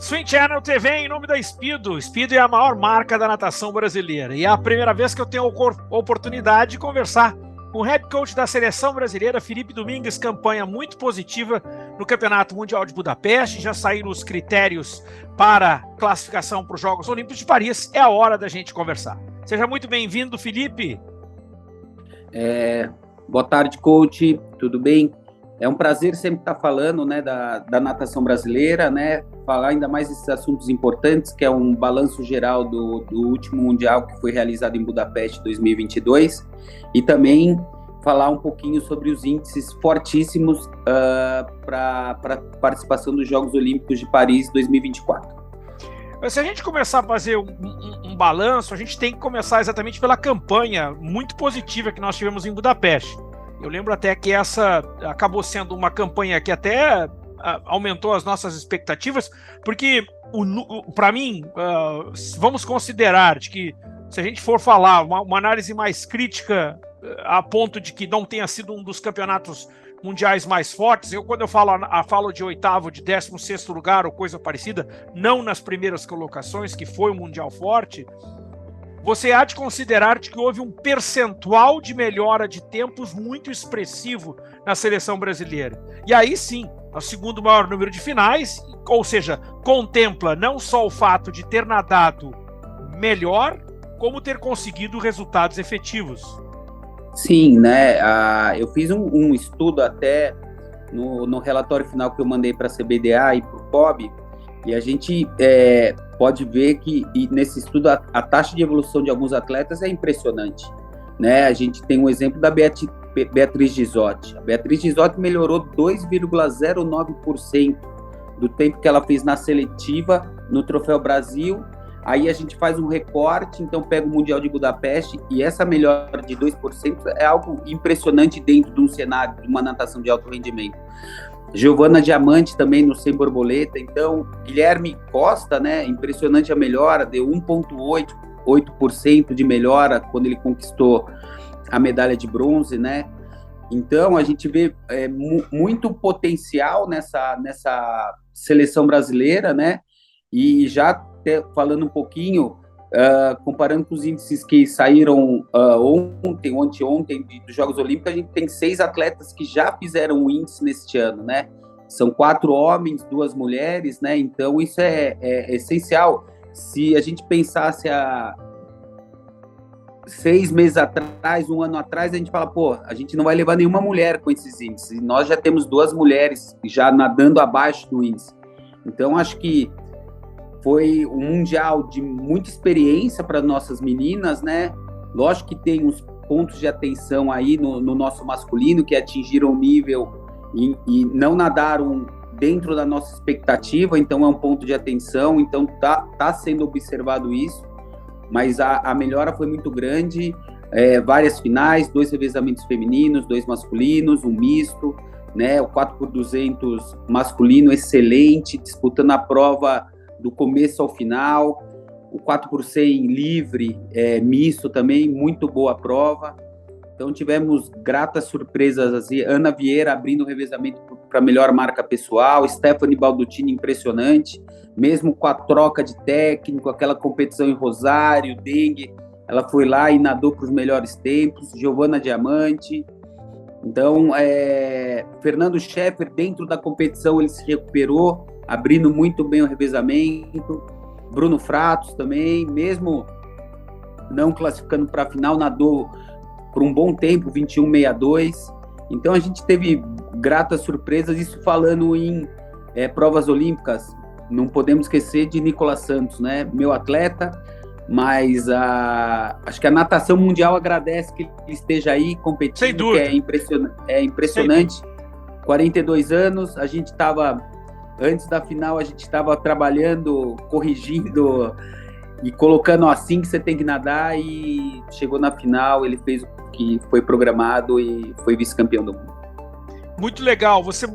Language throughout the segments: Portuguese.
Swim Channel TV em nome da Speedo. Speedo é a maior marca da natação brasileira e é a primeira vez que eu tenho a oportunidade de conversar com o head coach da seleção brasileira, Felipe Domingues. Campanha muito positiva no Campeonato Mundial de Budapeste, já saíram os critérios para classificação para os Jogos Olímpicos de Paris. É a hora da gente conversar. Seja muito bem-vindo, Felipe. Boa tarde, coach, tudo bem? É um prazer sempre estar falando, né, da natação brasileira, né, falar ainda mais desses assuntos importantes, que é um balanço geral do último Mundial que foi realizado em Budapeste 2022, e também falar um pouquinho sobre os índices fortíssimos para a participação dos Jogos Olímpicos de Paris 2024. Se a gente começar a fazer um balanço, a gente tem que começar exatamente pela campanha muito positiva que nós tivemos em Budapeste. Eu lembro até que essa acabou sendo uma campanha que até aumentou as nossas expectativas, porque, para mim, vamos considerar de que, se a gente for falar uma análise mais crítica, a ponto de que não tenha sido um dos campeonatos mundiais mais fortes, quando eu falo de oitavo, de 16º lugar ou coisa parecida, não nas primeiras colocações, que foi um mundial forte, você há de considerar que houve um percentual de melhora de tempos muito expressivo na seleção brasileira. E aí sim, é o segundo maior número de finais, ou seja, contempla não só o fato de ter nadado melhor, como ter conseguido resultados efetivos. Sim, né? Eu fiz um estudo até no relatório final que eu mandei para a CBDA e para o POB, e a gente pode ver que nesse estudo a taxa de evolução de alguns atletas é impressionante, né? A gente tem um exemplo da Beatriz Gisotti. A Beatriz Gisotti melhorou 2,09% do tempo que ela fez na seletiva no Troféu Brasil. Aí a gente faz um recorte, então pega o Mundial de Budapeste, e essa melhora de 2% é algo impressionante dentro de um cenário de uma natação de alto rendimento. Giovana Diamante também no 100 borboleta. Então, Guilherme Costa, né, impressionante a melhora, deu 1,8% de melhora quando ele conquistou a medalha de bronze, né? Então, a gente vê muito potencial nessa seleção brasileira, né? E já até falando um pouquinho, comparando com os índices que saíram ontem dos Jogos Olímpicos, a gente tem 6 atletas que já fizeram o índice neste ano, né? São 4 homens, 2 mulheres, né? Então isso é essencial. Se a gente pensasse há 6 meses atrás, um ano atrás, a gente fala, a gente não vai levar nenhuma mulher com esses índices. E nós já temos 2 mulheres já nadando abaixo do índice. Então acho que foi um mundial de muita experiência para nossas meninas, né? Lógico que tem uns pontos de atenção aí no nosso masculino, que atingiram o nível e não nadaram dentro da nossa expectativa, então é um ponto de atenção, então tá sendo observado isso, mas a melhora foi muito grande, várias finais, 2 revezamentos femininos, 2 masculinos, um misto, né? O 4x200 masculino excelente, disputando a prova do começo ao final, o 4x100 livre, misto também, muito boa prova. Então tivemos gratas surpresas, assim, Ana Vieira abrindo o revezamento para melhor marca pessoal, Stephanie Baldutini impressionante, mesmo com a troca de técnico, aquela competição em Rosário, Dengue, ela foi lá e nadou para os melhores tempos, Giovana Diamante. Então, Fernando Scheffer, dentro da competição, ele se recuperou, abrindo muito bem o revezamento. Bruno Fratos também, mesmo não classificando para a final, nadou por um bom tempo, 21,62. Então a gente teve gratas surpresas, isso falando em provas olímpicas. Não podemos esquecer de Nicolas Santos, né? Meu atleta, mas acho que a natação mundial agradece que ele esteja aí competindo. Sem dúvida. Que é impressionante. 42 anos, a gente estava... Antes da final, a gente estava trabalhando, corrigindo e colocando assim que você tem que nadar, e chegou na final, ele fez o que foi programado e foi vice-campeão do mundo. Muito legal. Você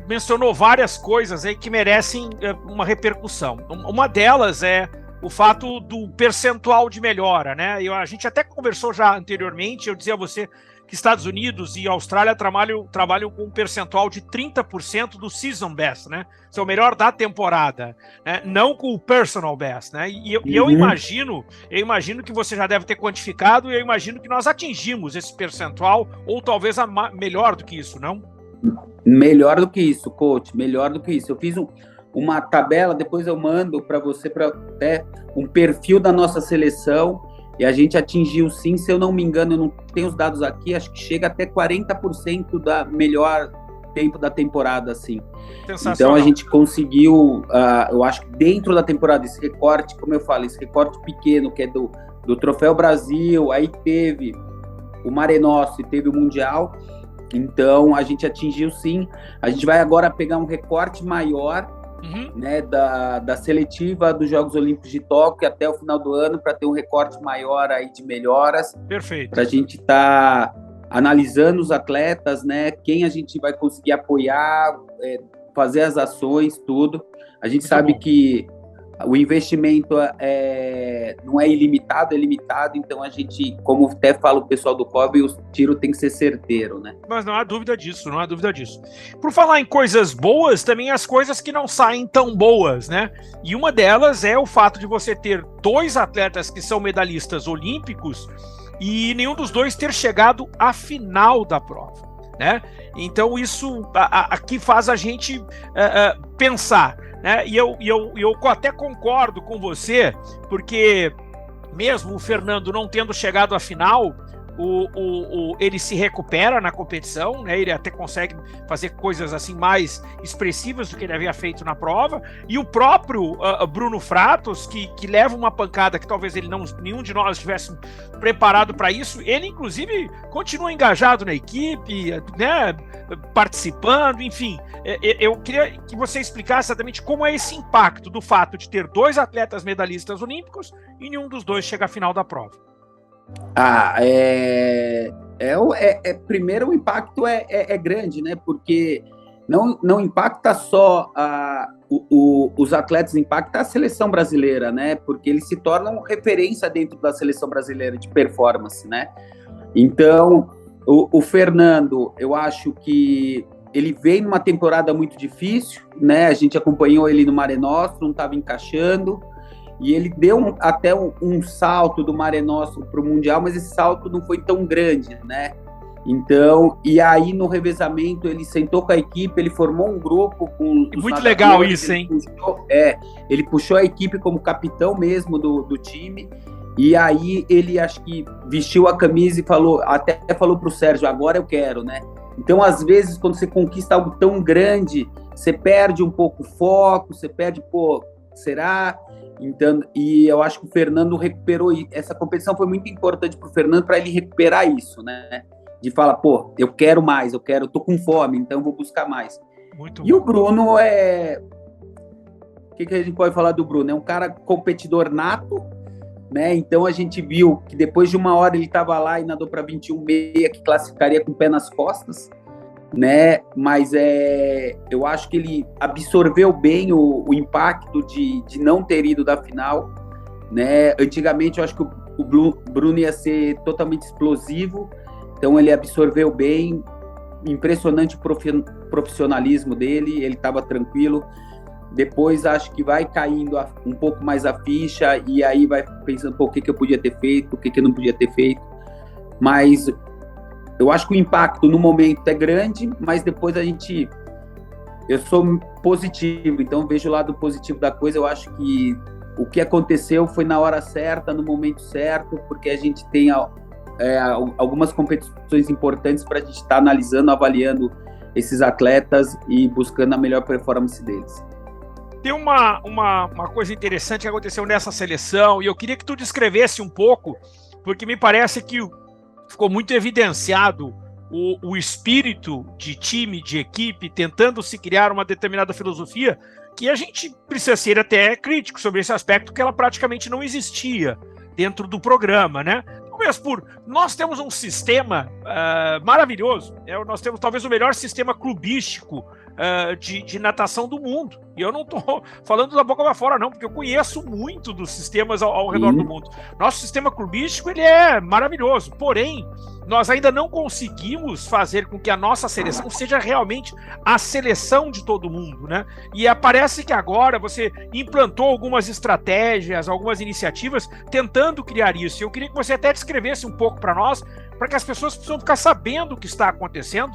mencionou várias coisas aí que merecem uma repercussão. Uma delas é o fato do percentual de melhora, né? A gente até conversou já anteriormente, eu dizia a você que Estados Unidos e Austrália trabalham com um percentual de 30% do season best, né? Isso é o melhor da temporada, né? Não com o personal best, né? E eu imagino que você já deve ter quantificado, e eu imagino que nós atingimos esse percentual, ou talvez melhor do que isso, não? Melhor do que isso, coach, melhor do que isso. Eu fiz uma tabela, depois eu mando para você, para um perfil da nossa seleção, e a gente atingiu, sim, se eu não me engano, eu não tenho os dados aqui, acho que chega até 40% da melhor tempo da temporada, assim. Então a gente conseguiu, eu acho que dentro da temporada, esse recorte, como eu falo, esse recorte pequeno, que é do Troféu Brasil, aí teve o Mare Nostrum e teve o Mundial, então a gente atingiu, sim. A gente vai agora pegar um recorte maior, né, da seletiva dos Jogos Olímpicos de Tóquio até o final do ano, para ter um recorte maior aí de melhoras. Perfeito. Para a gente estar analisando os atletas, né, quem a gente vai conseguir apoiar, fazer as ações, tudo. A gente sabe que o investimento não é ilimitado, é limitado, então a gente, como até fala o pessoal do COB, o tiro tem que ser certeiro, né? Mas não há dúvida disso, não há dúvida disso. Por falar em coisas boas, também as coisas que não saem tão boas, né? E uma delas é o fato de você ter 2 atletas que são medalhistas olímpicos e nenhum dos dois ter chegado à final da prova, né? Então isso aqui faz a gente pensar, né? E eu até concordo com você, porque mesmo o Fernando não tendo chegado à final, ele se recupera na competição, né? Ele até consegue fazer coisas assim mais expressivas do que ele havia feito na prova, e o próprio Bruno Fratos, que leva uma pancada que talvez nenhum de nós estivesse preparado para isso, ele inclusive continua engajado na equipe, né? Participando, enfim. Eu queria que você explicasse exatamente como é esse impacto do fato de ter 2 atletas medalhistas olímpicos e nenhum dos dois chega à final da prova. Primeiro o impacto é grande, né? Porque não impacta só os atletas, impacta a seleção brasileira, né? Porque eles se tornam referência dentro da seleção brasileira de performance, né? Então, o Fernando, eu acho que ele veio numa temporada muito difícil, né? A gente acompanhou ele no Mare Nostrum, não estava encaixando, e ele deu até um salto do Mare Nostrum para o Mundial, mas esse salto não foi tão grande, né? Então, e aí no revezamento ele sentou com a equipe, ele formou um grupo com os muito legal isso, hein? Ele puxou a equipe como capitão mesmo do time, e aí ele acho que vestiu a camisa e até falou para o Sérgio, agora eu quero, né? Então, às vezes, quando você conquista algo tão grande, você perde um pouco o foco, você perde, será? Então, e eu acho que o Fernando recuperou, e essa competição foi muito importante para o Fernando, para ele recuperar isso, né? De falar, eu quero mais, eu tô com fome, então eu vou buscar mais. Muito e bom. O Bruno o que a gente pode falar do Bruno? É um cara competidor nato, né? Então a gente viu que depois de 1 hora ele estava lá e nadou para 21,6, que classificaria com o pé nas costas, né? Mas eu acho que ele absorveu bem o impacto de não ter ido da final, né? Antigamente eu acho que o Bruno ia ser totalmente explosivo, então ele absorveu bem, impressionante o profissionalismo dele, ele estava tranquilo. Depois acho que vai caindo um pouco mais a ficha, e aí vai pensando, o que eu podia ter feito, o que eu não podia ter feito. Mas eu acho que o impacto no momento é grande, mas depois eu sou positivo, então vejo o lado positivo da coisa. Eu acho que o que aconteceu foi na hora certa, no momento certo, porque a gente tem algumas competições importantes para a gente estar analisando, avaliando esses atletas e buscando a melhor performance deles. Tem uma coisa interessante que aconteceu nessa seleção, e eu queria que tu descrevesse um pouco, porque me parece que ficou muito evidenciado o espírito de time, de equipe, tentando se criar uma determinada filosofia, que a gente precisa ser até crítico sobre esse aspecto, que ela praticamente não existia dentro do programa, né? Nós temos um sistema maravilhoso, nós temos talvez o melhor sistema clubístico de natação do mundo. E eu não estou falando da boca para fora, não, porque eu conheço muito dos sistemas ao redor do mundo. Nosso sistema clubístico ele é maravilhoso, porém, nós ainda não conseguimos fazer com que a nossa seleção seja realmente a seleção de todo mundo, né? E parece que agora você implantou algumas estratégias, algumas iniciativas tentando criar isso. Eu queria que você até descrevesse um pouco para nós, para que as pessoas precisam ficar sabendo o que está acontecendo,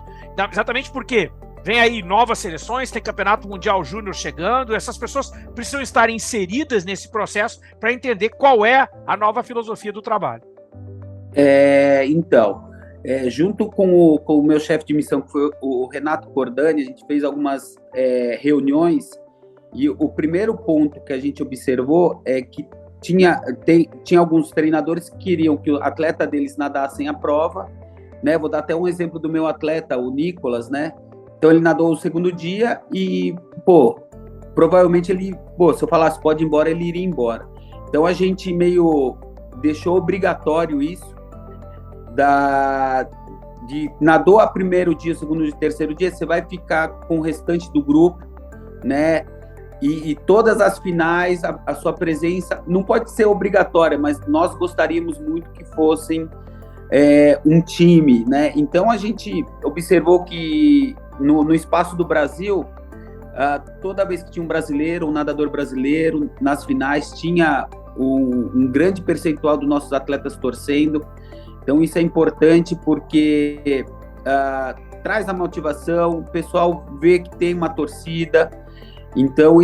exatamente porque vem aí novas seleções, tem Campeonato Mundial Júnior chegando, essas pessoas precisam estar inseridas nesse processo para entender qual é a nova filosofia do trabalho. Junto com o meu chefe de missão, que foi o Renato Cordani, a gente fez algumas reuniões, e o primeiro ponto que a gente observou é que tinha alguns treinadores que queriam que o atleta deles nadassem a prova, né? Vou dar até um exemplo do meu atleta, o Nicolas, né? Então ele nadou o segundo dia e, provavelmente se eu falasse pode ir embora, ele iria embora. Então a gente meio deixou obrigatório isso, nadou a primeiro dia, segundo e terceiro dia, você vai ficar com o restante do grupo, né? E todas as finais, a sua presença não pode ser obrigatória, mas nós gostaríamos muito que fossem um time, né? Então a gente observou que no espaço do Brasil, toda vez que tinha um brasileiro, um nadador brasileiro, nas finais tinha um grande percentual dos nossos atletas torcendo. Então isso é importante porque traz a motivação, o pessoal vê que tem uma torcida. Então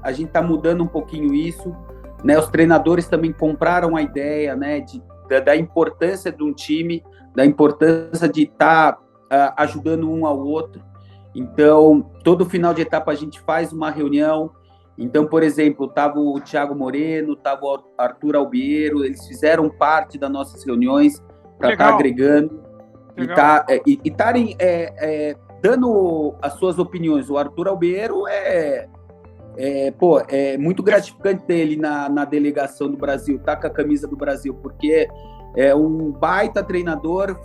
a gente está mudando um pouquinho isso, né? Os treinadores também compraram a ideia, né, da importância de um time, da importância de estar ajudando um ao outro. Então, todo final de etapa a gente faz uma reunião. Então, por exemplo, estava o Thiago Moreno, estava o Arthur Albiero, eles fizeram parte das nossas reuniões para estar agregando e estarem dando as suas opiniões. O Arthur Albiero é muito gratificante ter ele na delegação do Brasil, tá com a camisa do Brasil, porque é um baita treinador,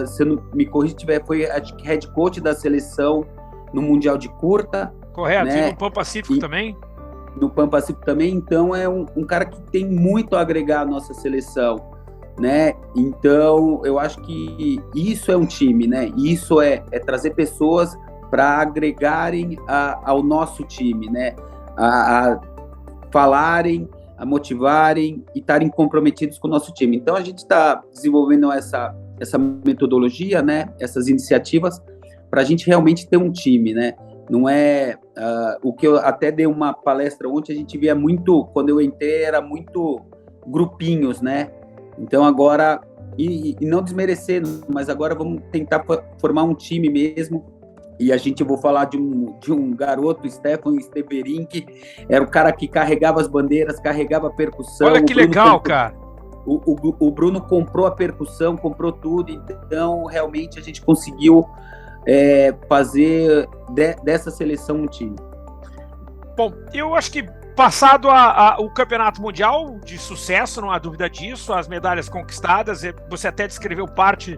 se não me corrija se tiver, foi head coach da seleção no Mundial de Curta. Correto, né? E no Pan Pacífico também? No Pan Pacífico também, então é um cara que tem muito a agregar à nossa seleção, né? Então, eu acho que isso é um time, né? Isso é trazer pessoas para agregarem ao nosso time, né? A falarem, a motivarem e estarem comprometidos com o nosso time. Então, a gente está desenvolvendo essa metodologia, né? Essas iniciativas para a gente realmente ter um time, né? Não é o que eu até dei uma palestra ontem, a gente via muito, quando eu entrei, era muito grupinhos, né? Então agora, e não desmerecendo, mas agora vamos tentar formar um time mesmo. E eu vou falar de um garoto, Stefan Steverin, que era o cara que carregava as bandeiras, carregava a percussão. Olha que legal, cara! O Bruno comprou a percussão, comprou tudo, então realmente a gente conseguiu fazer dessa seleção um time. Bom, eu acho que passado o Campeonato Mundial, de sucesso, não há dúvida disso, as medalhas conquistadas, você até descreveu parte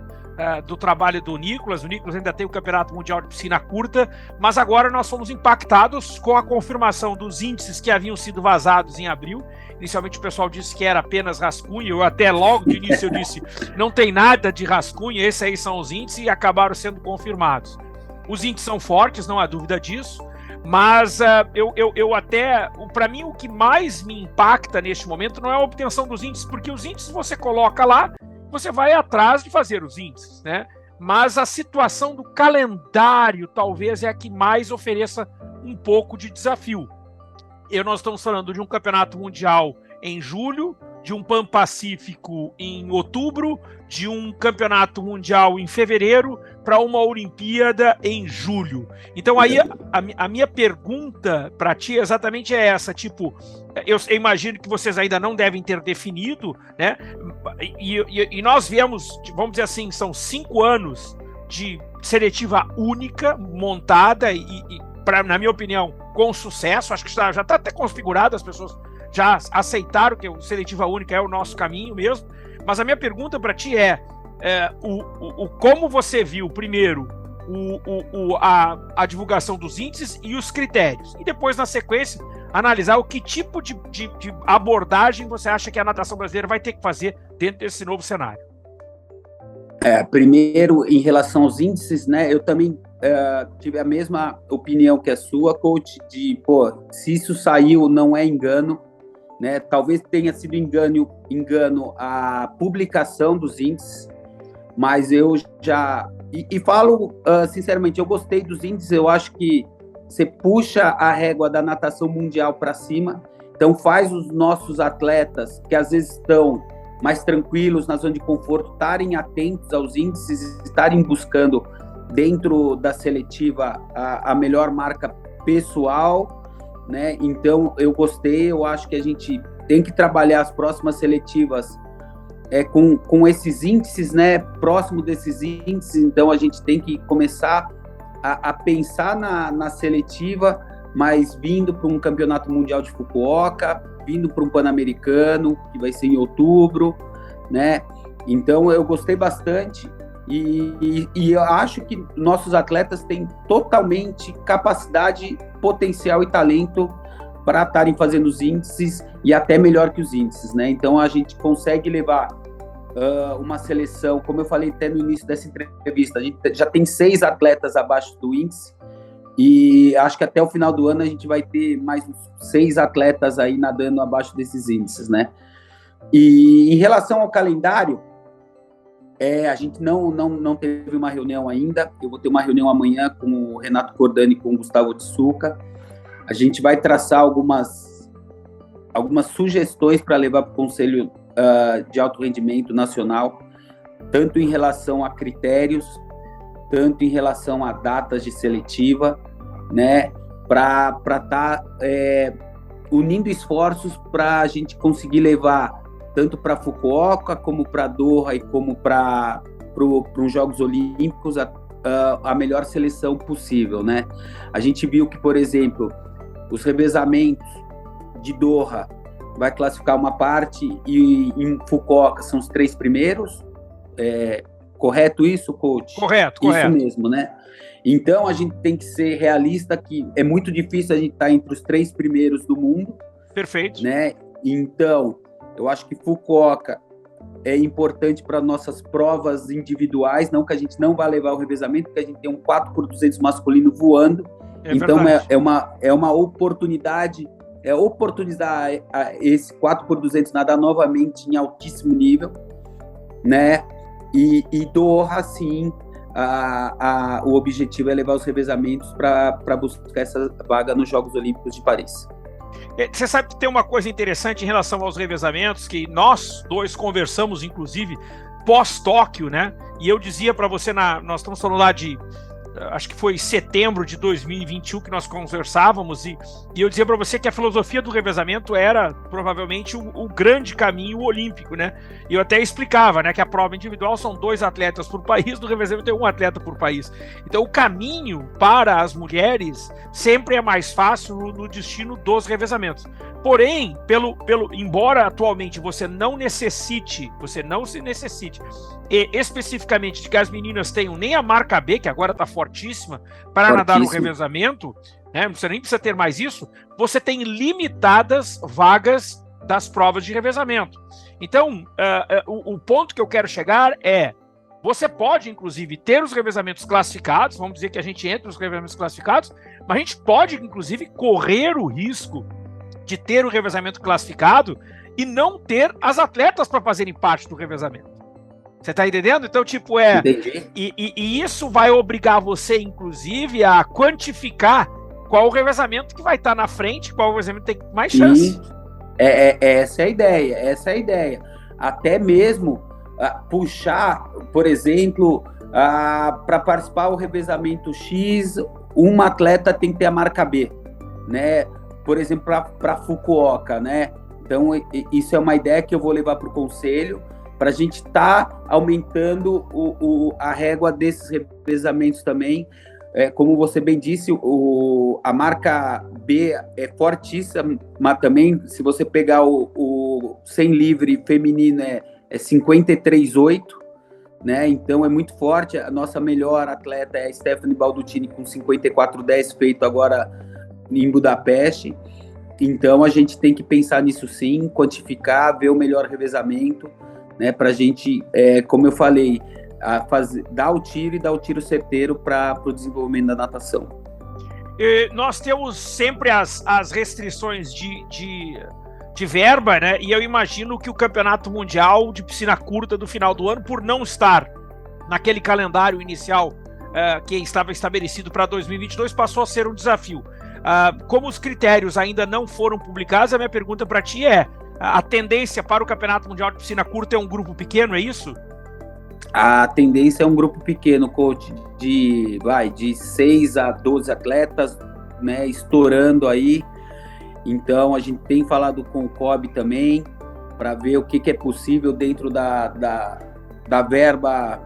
do trabalho do Nicolas. O Nicolas ainda tem o Campeonato Mundial de Piscina Curta, mas agora nós fomos impactados com a confirmação dos índices que haviam sido vazados em abril. Inicialmente o pessoal disse que era apenas rascunho, eu até logo de início eu disse, não tem nada de rascunho, esses aí são os índices, e acabaram sendo confirmados. Os índices são fortes, não há dúvida disso, mas para mim, o que mais me impacta neste momento não é a obtenção dos índices, porque os índices você coloca lá, você vai atrás de fazer os índices, né? Mas a situação do calendário talvez é a que mais ofereça um pouco de desafio. Nós estamos falando de um campeonato mundial em julho, de um Pan Pacífico em outubro, de um campeonato mundial em fevereiro, para uma Olimpíada em julho. Então aí a minha pergunta para ti exatamente é essa, tipo, eu imagino que vocês ainda não devem ter definido, né? E nós viemos, vamos dizer assim, são 5 anos de seletiva única, montada na minha opinião, com sucesso. Acho que já está até configurado, as pessoas já aceitaram que a seletiva única é o nosso caminho mesmo. Mas a minha pergunta para ti como você viu, primeiro, a divulgação dos índices e os critérios. E depois, na sequência, analisar o que tipo de abordagem você acha que a natação brasileira vai ter que fazer dentro desse novo cenário. Primeiro, em relação aos índices, né, eu também tive a mesma opinião que a sua, coach, se isso saiu, não é engano, né? Talvez tenha sido engano a publicação dos índices, mas eu já... E falo, sinceramente, eu gostei dos índices, eu acho que você puxa a régua da natação mundial para cima, então faz os nossos atletas, que às vezes estão mais tranquilos na zona de conforto, estarem atentos aos índices, estarem buscando dentro da seletiva a melhor marca pessoal, né? Então eu gostei, eu acho que a gente tem que trabalhar as próximas seletivas com esses índices, né? Próximo desses índices, então a gente tem que começar a pensar na seletiva, mas vindo para um campeonato mundial de Fukuoka, vindo para um Pan-Americano, que vai ser em outubro, né? Então, eu gostei bastante e eu acho que nossos atletas têm totalmente capacidade, potencial e talento para estarem fazendo os índices e até melhor que os índices, né? Então, a gente consegue levar uma seleção, como eu falei até no início dessa entrevista, a gente já tem 6 atletas abaixo do índice, e acho que até o final do ano a gente vai ter mais uns 6 atletas aí nadando abaixo desses índices, né? E em relação ao calendário, a gente não teve uma reunião ainda. Eu vou ter uma reunião amanhã com o Renato Cordani e com o Gustavo Tsuka. A gente vai traçar algumas sugestões para levar para o Conselho de Alto Rendimento Nacional, tanto em relação a critérios, tanto em relação a datas de seletiva, né, para estar unindo esforços para a gente conseguir levar tanto para Fukuoka, como para Doha e como para os Jogos Olímpicos a melhor seleção possível, né? A gente viu que, por exemplo, os revezamentos de Doha vai classificar uma parte e em Fukuoka são os 3 primeiros, correto isso, coach? Correto. Isso mesmo, né? Então, a gente tem que ser realista que é muito difícil a gente estar entre os 3 primeiros do mundo. Perfeito. Né? Então, eu acho que Fukuoka é importante para nossas provas individuais, não que a gente não vá levar o revezamento, porque a gente tem um 4x200 masculino voando. Então, é uma oportunidade, oportunizar esse 4x200 nadar novamente em altíssimo nível, né? E Doha, sim, o objetivo é levar os revezamentos para buscar essa vaga nos Jogos Olímpicos de Paris. Você sabe que tem uma coisa interessante em relação aos revezamentos, que nós dois conversamos, inclusive, pós-Tóquio, né? E eu dizia para você, nós estamos falando lá de, acho que foi setembro de 2021 que nós conversávamos, e eu dizia para você que a filosofia do revezamento era provavelmente o grande caminho olímpico, né? E eu até explicava, né, que a prova individual são 2 atletas por país, no revezamento tem 1 atleta por país. Então o caminho para as mulheres sempre é mais fácil no destino dos revezamentos. Porém, embora atualmente você não se necessite especificamente de que as meninas tenham nem a marca B, que agora está fortíssima, para nadar o revezamento, né? Você nem precisa ter mais isso, você tem limitadas vagas das provas de revezamento. Então, o ponto que eu quero chegar você pode, inclusive, ter os revezamentos classificados, vamos dizer que a gente entra nos revezamentos classificados, mas a gente pode, inclusive, correr o risco de ter o revezamento classificado e não ter as atletas para fazerem parte do revezamento. Você tá entendendo? Então, Entendi. E isso vai obrigar você, inclusive, a quantificar qual o revezamento que vai estar na frente, qual o revezamento tem mais chance. Essa é a ideia. Até mesmo puxar, por exemplo, para participar do revezamento X, uma atleta tem que ter a marca B, né? Por exemplo, para Fukuoka, né? Então, isso é uma ideia que eu vou levar para o conselho, para a gente estar aumentando a régua desses revezamentos também. Como você bem disse, a marca B é fortíssima também. Se você pegar o 100 livre feminino, é 53,8, né? Então é muito forte. A nossa melhor atleta é a Stephanie Baldutini com 54,10 feito agora em Budapeste. Então a gente tem que pensar nisso sim, quantificar, ver o melhor revezamento, né? Para a gente, como eu falei, dar o tiro e dar o tiro certeiro para o desenvolvimento da natação. E nós temos sempre as restrições de verba, né? E eu imagino que o Campeonato Mundial de Piscina Curta do final do ano, por não estar naquele calendário inicial que estava estabelecido para 2022, passou a ser um desafio. Como os critérios ainda não foram publicados, a minha pergunta para ti é: a tendência para o Campeonato Mundial de Piscina Curta é um grupo pequeno, é isso? A tendência é um grupo pequeno, coach, de 6 a 12 atletas, né, estourando aí. Então, a gente tem falado com o COB também, para ver o que é possível dentro da verba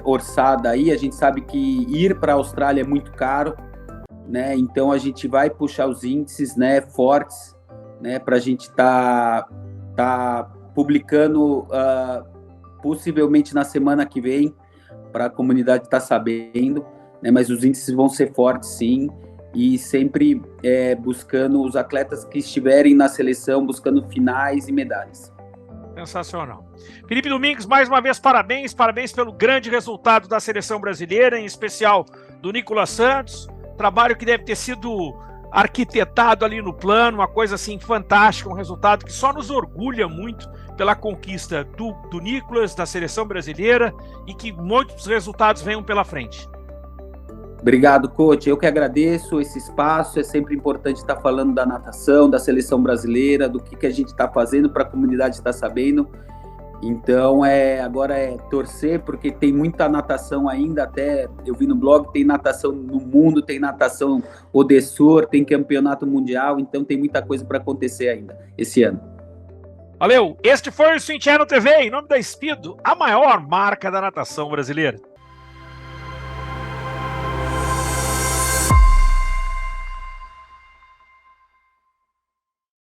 orçada aí. A gente sabe que ir para a Austrália é muito caro, né? Então, a gente vai puxar os índices, né, fortes, né, para a gente tá publicando possivelmente na semana que vem, para a comunidade estar sabendo, né? Mas os índices vão ser fortes, sim, e sempre buscando os atletas que estiverem na seleção, buscando finais e medalhas. Sensacional. Felipe Domingues, mais uma vez, parabéns pelo grande resultado da seleção brasileira, em especial do Nicolas Santos, trabalho que deve ter sido arquitetado ali no plano, uma coisa assim fantástica, um resultado que só nos orgulha muito pela conquista do Nicolas, da seleção brasileira, e que muitos resultados venham pela frente. Obrigado, coach. Eu que agradeço esse espaço. É sempre importante estar falando da natação, da seleção brasileira, do que a gente está fazendo para a comunidade estar sabendo. Então, agora é torcer, porque tem muita natação ainda. Até eu vi no blog, tem natação no mundo, tem natação Odessur, tem campeonato mundial. Então, tem muita coisa para acontecer ainda esse ano. Valeu! Este foi o Swim Channel TV, em nome da Speedo, a maior marca da natação brasileira.